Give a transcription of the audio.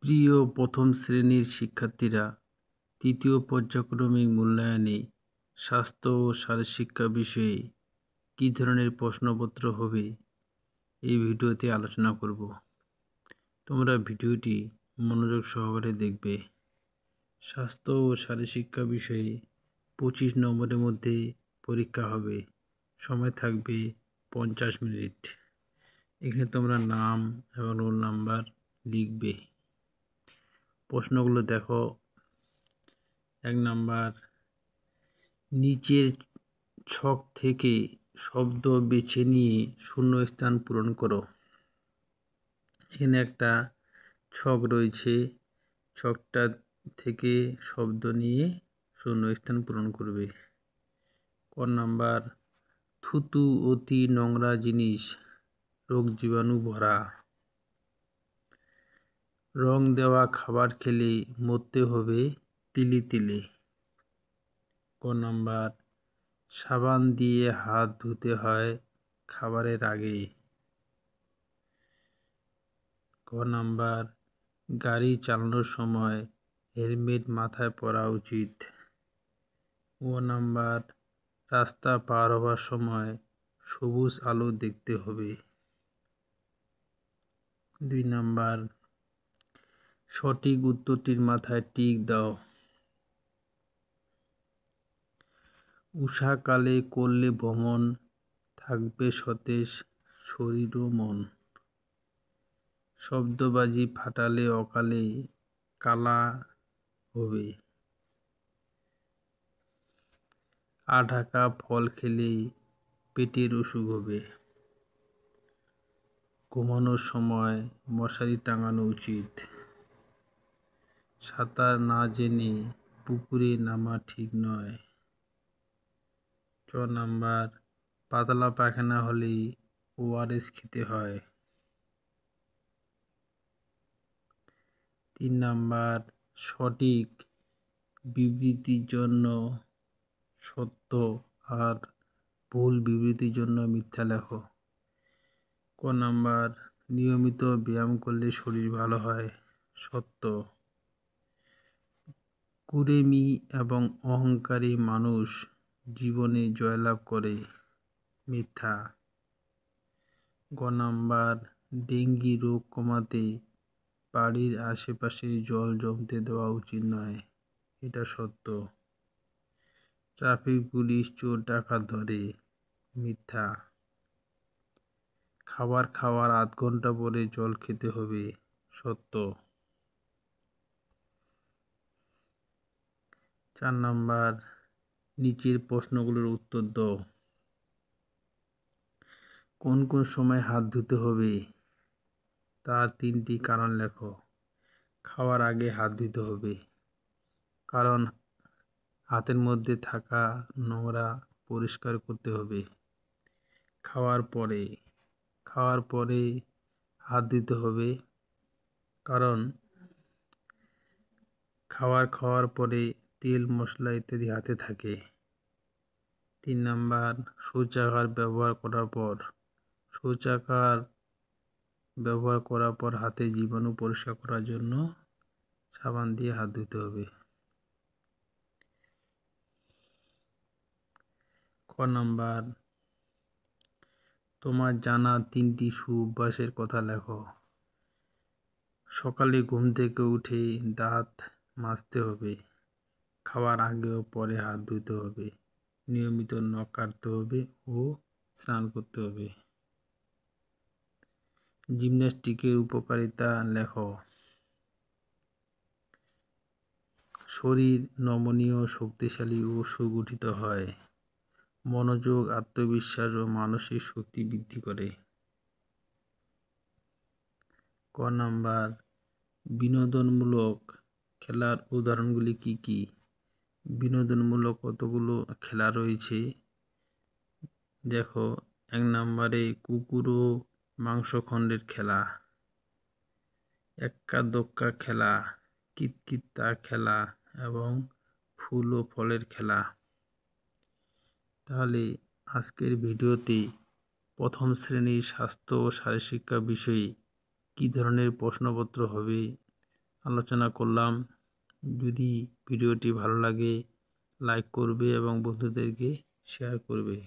প্রিয় প্রথম শ্রেণীর শিক্ষার্থীরা, তৃতীয় পর্যায়ক্রমিক মূল্যায়নে স্বাস্থ্য ও শারীরশিক্ষা বিষয়ে কী ধরনের প্রশ্নপত্র হবে এই ভিডিওতে আলোচনা করব। তোমরা ভিডিওটি মনোযোগ সহকারে দেখবে। স্বাস্থ্য ও শারীরশিক্ষা বিষয়ে 25 নম্বরের মধ্যে পরীক্ষা হবে। সময় থাকবে 50 মিনিট। এখানে তোমরা নাম এবং রোল নাম্বার লিখবে। প্রশ্নগুলো দেখো। 1 নাম্বার, নিচের ছক থেকে শব্দ বেছে নিয়ে শূন্যস্থান পূরণ করো। এখানে একটা ছক রয়েছে, ছকটা থেকে শব্দ নিয়ে শূন্যস্থান পূরণ করবে। ক নাম্বার, থুতু অতি নোংরা জিনিস, রোগ জীবাণু ভরা। রং দেওয়া খাবার খেলে মরতে হবে তিলে তিলে। ক নাম্বার, সাবান দিয়ে হাত ধুতে হয় খাবারের আগে। ক নাম্বার, গাড়ি চালানোর সময় হেলমেট মাথায় পরা উচিত। ও নাম্বার, রাস্তা পার হওয়ার সময় সবুজ আলো দেখতে হবে। 2 নাম্বার, সঠিক উত্তরটির মাথায় টিক দাও। উষাকালে করলে ভ্রমণ, থাকবে সতেজ শরীর ও মন। শব্দবাজি ফাটালে অকালে কালা হবে। আঢাকা ফল খেলে পেটের অসুখ হবে। ঘুমানোর সময় মশারি টাঙানো উচিত। সাঁতার না জেনে পুকুরে নামা ঠিক নয়। 4 নাম্বার, পাতলা পায়খানা হলে ORS খেতে হয়। 3 নাম্বার, সঠিক বিবৃতির জন্য সত্য আর ভুল বিবৃতির জন্য মিথ্যা লেখো। ক নাম্বার, নিয়মিত ব্যায়াম করলে শরীর ভালো হয়, সত্য। কুড়েমি এবং অহংকারী মানুষ জীবনে জয়লাভ করে, মিথ্যা। গ নাম্বার, ডেঙ্গি রোগ কমাতে বাড়ির আশেপাশে জল জমতে দেওয়া উচিত নয়, এটা সত্য। ট্রাফিক পুলিশ চোর ডাকাত ধরে, মিথ্যা। খাবার খাওয়ার আধ ঘন্টা পরে জল খেতে হবে, সত্য। 4 নাম্বার, নিচের প্রশ্নগুলোর উত্তর দাও। কোন কোন সময় হাত ধুতে হবে তার 3টি কারণ লেখো। খাওয়ার আগে হাত ধুতে হবে, কারণ হাতের মধ্যে থাকা নোংরা পরিষ্কার করতে হবে। খাওয়ার পরে হাত ধুতে হবে, কারণ খাওয়ার পরে তেল মশলা ইত্যাদি হাতে থাকে। 3 নাম্বার, শৌচাগার ব্যবহার করার পর হাতে জীবাণু পরিষ্কার করার জন্য সাবান দিয়ে হাত ধুতে হবে। ক নাম্বার, তোমার জানা 3টি সুঅভ্যাসের কথা লেখো। সকালে ঘুম থেকে উঠে দাঁত মাজতে হবে, খাওয়ার আগে ও পরে হাত ধুতে হবে, নিয়মিত নখ কাটতে হবে ও স্নান করতে হবে। জিমন্যাস্টিকের উপকারিতা লেখো। শরীর নমনীয়, শক্তিশালী ও সুগঠিত হয়। মনোযোগ, আত্মবিশ্বাস ও মানসিক শক্তি বৃদ্ধি করে। ক নাম্বার, বিনোদনমূলক খেলার উদাহরণগুলি কি কি? বিনোদনমূলক কতগুলো খেলা রয়েছে দেখো। 1 নম্বরে কুকুর ও মাংসখণ্ডের খেলা, এক্কা দোক্কা খেলা, কিতকিত খেলা এবং ফুল ও ফলের খেলা। তাহলে আজকের ভিডিওতে প্রথম শ্রেণীর স্বাস্থ্য ও শারীরশিক্ষা বিষয়ে কী ধরনের প্রশ্নপত্র হবে আলোচনা করলাম। যদি ভিডিওটি ভালো লাগে লাইক করবে এবং বন্ধুদেরকে শেয়ার করবে।